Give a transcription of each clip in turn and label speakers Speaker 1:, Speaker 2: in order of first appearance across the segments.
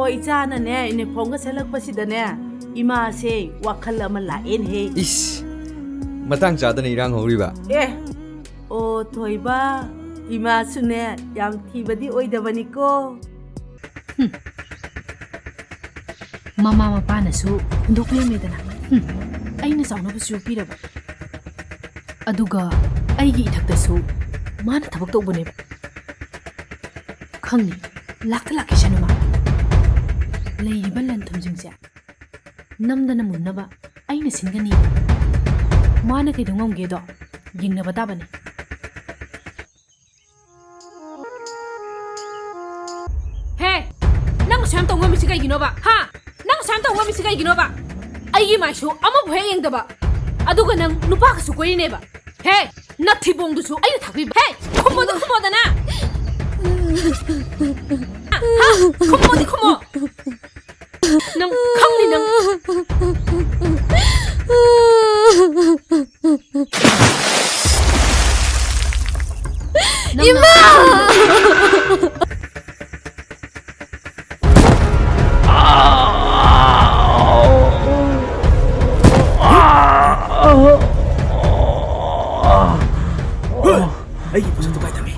Speaker 1: 이자나네 이네 봄가 셀럭버시다네 이마세 와칼 아마 라엔해
Speaker 2: 이씨 마땅 짜더니 이랑 호리바
Speaker 1: 토이바 이마수네 양티바디 오이다바니코
Speaker 3: Mama mapanasu hundokpiyamedana aina saunabsu piraba aduga aigi ithaktasu mana thabak tawbane khangni lakta shanuma leiriba lanthumjingse namdana munnaba aina singani mana kai dongomge do yingnaba tabane he nang sam tawngami sigai ginoba ha nang sam tawngami sigai ginoba aigi maishu ama bhe yengdaba aduga nang nupa ka su koineba he nathi bongdusu aina thakbi he khomodana ha khomo nang khangni nang
Speaker 4: Ima!
Speaker 5: Aigi puso to kaitami.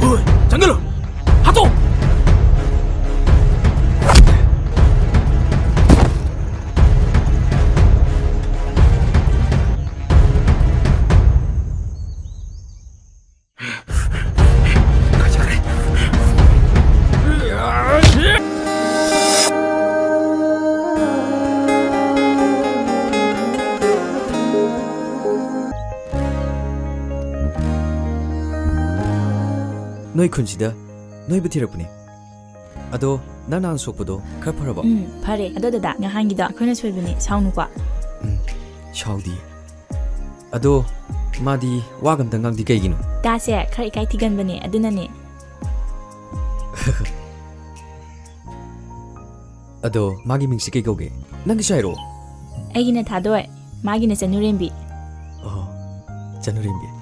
Speaker 5: Hoy, janggalo. Hato.
Speaker 2: 너희 쿤시다 너희 부티럭분이 아도 나난 속보도 카파라바
Speaker 4: 파레 아도다다 ngahangido akhona soibani saunukwa
Speaker 2: 샤우디 아도 마디 와감다 ngamdi kaigino
Speaker 4: dase khar ikai thiganbani adunani
Speaker 2: 아도 마기 밍시 kaigauge nangi shairo
Speaker 4: aigina thadoy magina chanurembi
Speaker 2: CHANUREMBI